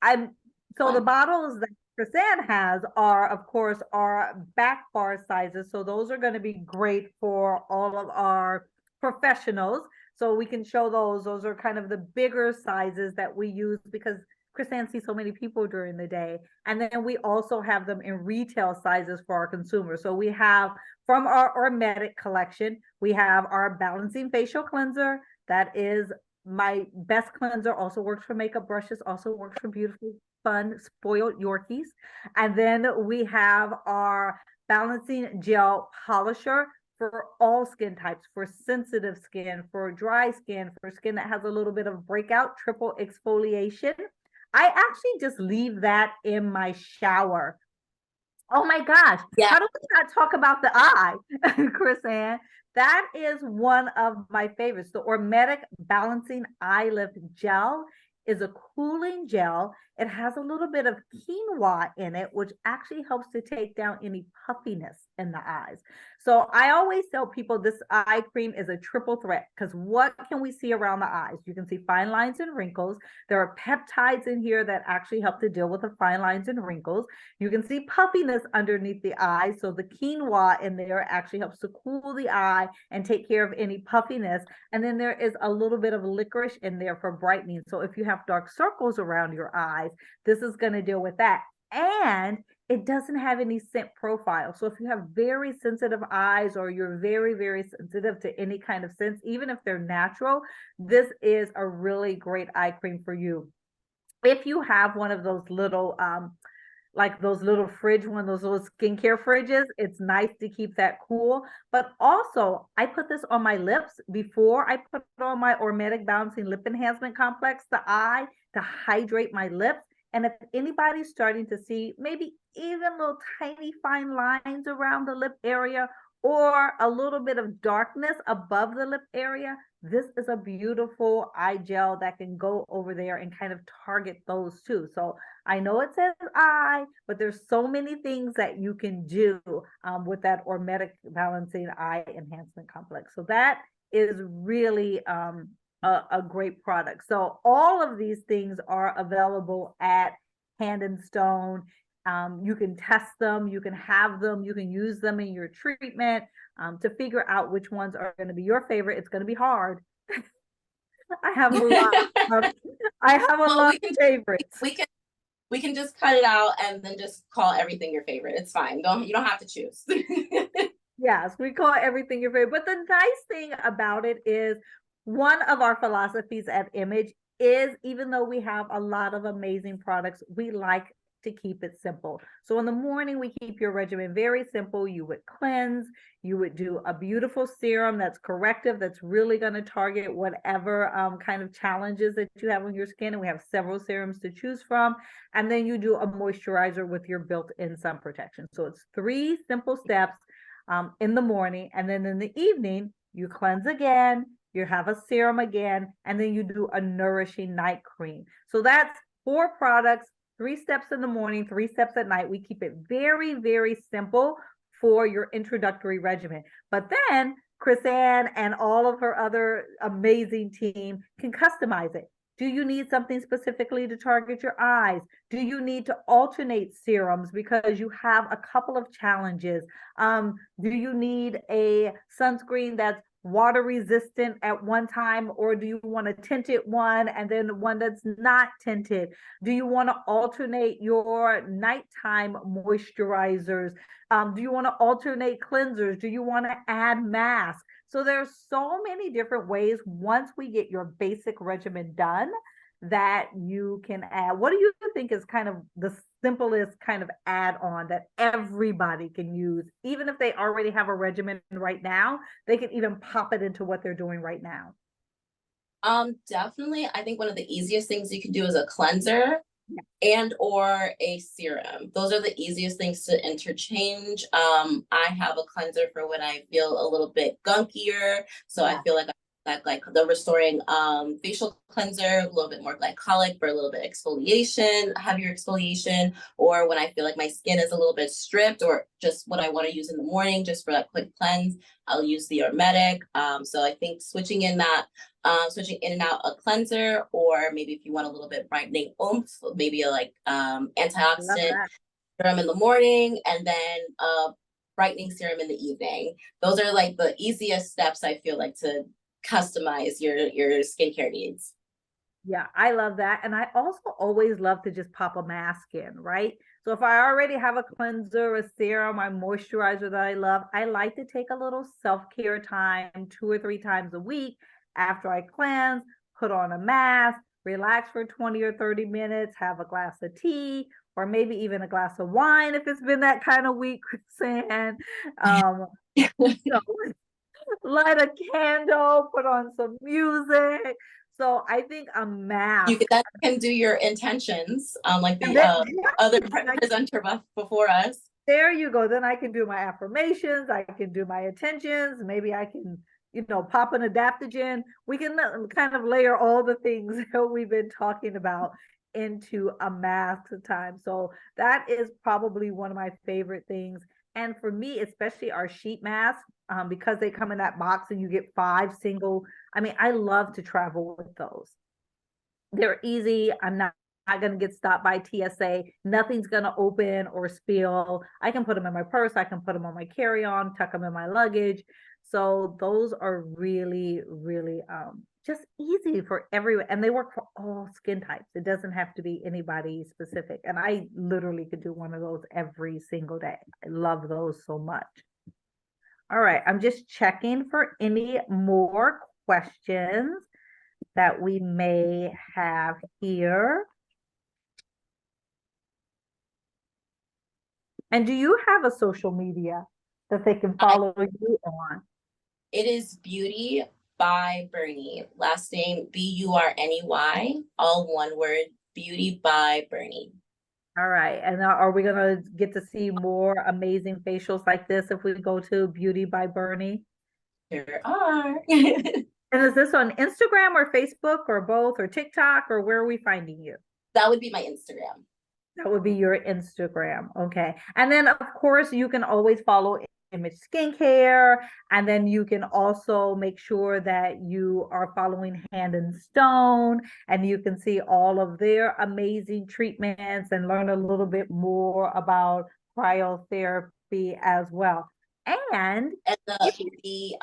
the bottles that Chrisanne has are, of course, our back bar sizes. So those are going to be great for all of our professionals. So we can show those. Those are kind of the bigger sizes that we use because Chrisanne sees so many people during the day. And then we also have them in retail sizes for our consumers. So we have from our Ormetic collection, we have our balancing facial cleanser that is my best cleanser also works for makeup brushes, also works for beautiful, fun, spoiled Yorkies. And then we have our balancing gel polisher for all skin types, for sensitive skin, for dry skin, for skin that has a little bit of breakout, triple exfoliation. I actually just leave that in my shower. Oh my gosh, Yeah. how do we not talk about the eye, Chris Ann? That is one of my favorites. The Ormetic Balancing Eye Lift Gel is a cooling gel. It has a little bit of quinoa in it, which actually helps to take down any puffiness in the eyes. So I always tell people this eye cream is a triple threat because what can we see around the eyes? You can see fine lines and wrinkles. There are peptides in here that actually help to deal with the fine lines and wrinkles. You can see puffiness underneath the eye. So the quinoa in there actually helps to cool the eye and take care of any puffiness. And then there is a little bit of licorice in there for brightening. So if you have dark circles around your eyes, this is going to deal with that. And it doesn't have any scent profile. So if you have very sensitive eyes or you're very, very sensitive to any kind of scents, even if they're natural, this is a really great eye cream for you. If you have one of those little like those little those little skincare fridges, it's nice to keep that cool. But also, I put this on my lips before I put it on my Ormetic Balancing Lip Enhancement Complex, the eye, to hydrate my lips. And if anybody's starting to see maybe even little tiny fine lines around the lip area or a little bit of darkness above the lip area, this is a beautiful eye gel that can go over there and kind of target those too. So I know it says eye, but there's so many things that you can do with that Ormetic Balancing Eye Enhancement Complex. So that is really a great product. So all of these things are available at Hand and Stone. You can test them, you can have them, you can use them in your treatment to figure out which ones are going to be your favorite. It's going to be hard. I have a lot. I have a lot of favorites. We can just cut it out and then just call everything your favorite. It's fine. You don't have to choose. Yes, we call everything your favorite. But the nice thing about it is one of our philosophies at Image is even though we have a lot of amazing products, we like to keep it simple. So in the morning, we keep your regimen very simple. You would cleanse, you would do a beautiful serum that's corrective, that's really going to target whatever kind of challenges that you have on your skin. And we have several serums to choose from. And then you do a moisturizer with your built-in sun protection. So it's 3 simple steps in the morning. And then in the evening, you cleanse again, you have a serum again, and then you do a nourishing night cream. So that's 4 products, 3 steps in the morning, 3 steps at night. We keep it very, very simple for your introductory regimen. But then Chris Ann and all of her other amazing team can customize it. Do you need something specifically to target your eyes? Do you need to alternate serums because you have a couple of challenges? Do you need a sunscreen that's water resistant at one time, or do you want a tinted one and then one that's not tinted? Do you want to alternate your nighttime moisturizers? Do you want to alternate cleansers? Do you want to add masks? So there's so many different ways once we get your basic regimen done that you can add. What do you think is kind of the simplest kind of add-on that everybody can use, even if they already have a regimen right now, they can even pop it into what they're doing right now? Definitely. I think one of the easiest things you can do is a cleanser and or a serum. Those are the easiest things to interchange. I have a cleanser for when I feel a little bit gunkier. So I feel like the restoring facial cleanser, a little bit more glycolic for a little bit exfoliation, heavier exfoliation, or when I feel like my skin is a little bit stripped, or just what I want to use in the morning, just for that quick cleanse, I'll use the Hermetic. So I think switching in and out a cleanser, or maybe if you want a little bit brightening oomph, maybe a antioxidant serum in the morning, and then brightening serum in the evening. Those are like the easiest steps I feel like to customize your skincare needs. Yeah, I love that. And I also always love to just pop a mask in, right? So if I already have a cleanser, a serum, my moisturizer that I love, I like to take a little self-care time 2 or 3 times a week after I cleanse, put on a mask, relax for 20 or 30 minutes, have a glass of tea, or maybe even a glass of wine if it's been that kind of week, Sam. You know, light a candle, put on some music. So I think a You mask. can, that can do your intentions, like And the then, other yeah, presenter before us. there you go. Then I can do my affirmations. I can do my intentions. Maybe I can, pop an adaptogen. We can kind of layer all the things that we've been talking about into a mask time. So that is probably one of my favorite things. And for me, especially our sheet masks, because they come in that box and you get 5 single. I mean, I love to travel with those. They're easy. I'm not going to get stopped by TSA. Nothing's going to open or spill. I can put them in my purse. I can put them on my carry-on, tuck them in my luggage. So those are really, really just easy for everyone. And they work for all skin types. It doesn't have to be anybody specific. And I literally could do one of those every single day. I love those so much. All right. I'm just checking for any more questions that we may have here. And do you have a social media that they can follow you on? It is Beauty by Burney. Last name Burney, all one word. Beauty by Burney. All right. And are we going to get to see more amazing facials like this if we go to Beauty by Burney? There are. And is this on Instagram or Facebook or both or TikTok, or where are we finding you? That would be my Instagram. That would be your Instagram. Okay. And then, of course, you can always follow Image Skincare. And then you can also make sure that you are following Hand and Stone. And you can see all of their amazing treatments and learn a little bit more about cryotherapy as well. And the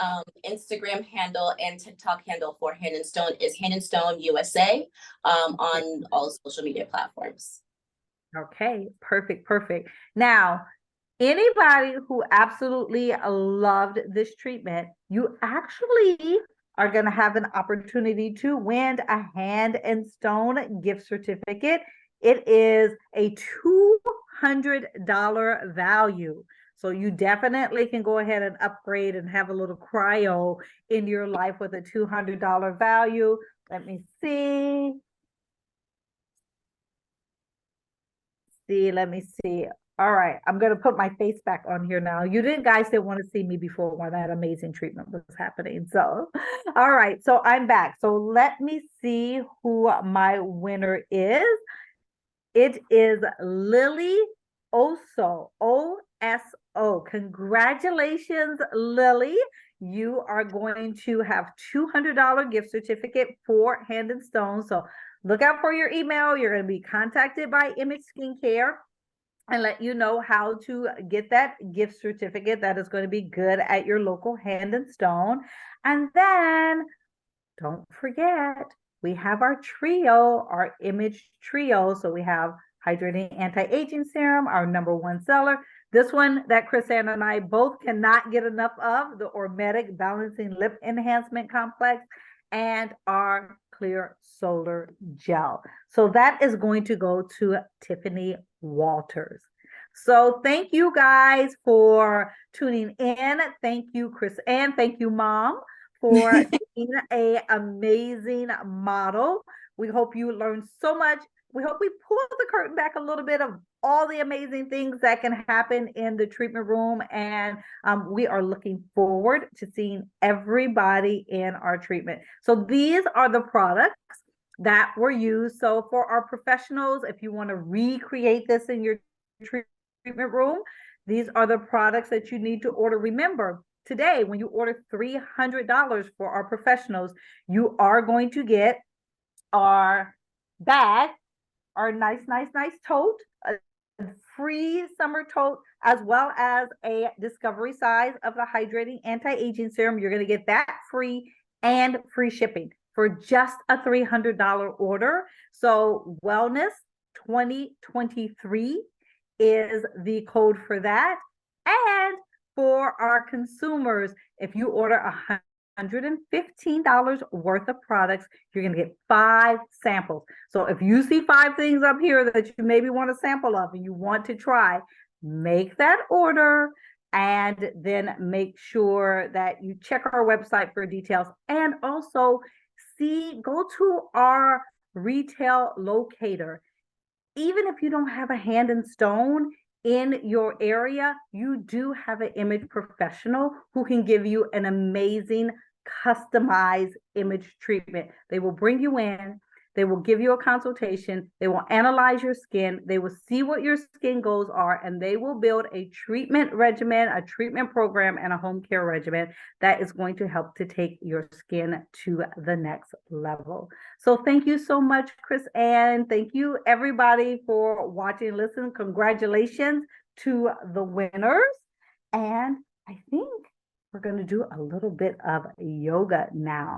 Instagram handle and TikTok handle for Hand and Stone is Hand and Stone USA on all social media platforms. okay, perfect, perfect. Now, anybody who absolutely loved this treatment, you actually are going to have an opportunity to win a Hand and Stone gift certificate. It is a $200 value. So you definitely can go ahead and upgrade and have a little cryo in your life with a $200 value. Let me see. Let me see. All right, I'm gonna put my face back on here now. You didn't guys didn't want to see me before when that amazing treatment was happening. So, all right, so I'm back. So let me see who my winner is. It is Lily Oso, OSO. Congratulations, Lily. You are going to have $200 gift certificate for Hand and Stone. So look out for your email. You're going to be contacted by Image Skincare and let you know how to get that gift certificate that is going to be good at your local Hand and Stone. And then don't forget, we have our trio, our Image trio. So we have Hydrating Anti-Aging Serum, our #1 seller. This one that Chris Ann and I both cannot get enough of, the Ormetic Balancing Lip Enhancement Complex, and our Clear Solar Gel. So that is going to go to Tiffany Walters. So thank you guys for tuning in. Thank you, Chris Ann. Thank you, Mom, for being an amazing model. We hope you learned so much. We hope we pulled the curtain back a little bit of all the amazing things that can happen in the treatment room. And we are looking forward to seeing everybody in our treatment. So these are the products that were used. So for our professionals, if you want to recreate this in your treatment room, these are the products that you need to order. Remember, today, when you order $300 for our professionals, you are going to get our bag, our nice tote, a free summer tote, as well as a discovery size of the Hydrating Anti-Aging Serum. You're going to get that free and free shipping for just a $300 order. So Wellness 2023 is the code for that. And for our consumers, if you order $115 worth of products. You're going to get 5 samples. So if you see 5 things up here that you maybe want a sample of and you want to try, make that order and then make sure that you check our website for details, and also go to our retail locator. Even if you don't have a Hand and Stone in your area, you do have an image professional who can give you an amazing customized image treatment. They will bring you in, they will give you a consultation, they will analyze your skin, they will see what your skin goals are, and they will build a treatment regimen, a treatment program, and a home care regimen that is going to help to take your skin to the next level. So thank you so much, Chris Ann. Thank you, everybody, for watching and listening. Congratulations to the winners. And I think we're going to do a little bit of yoga now.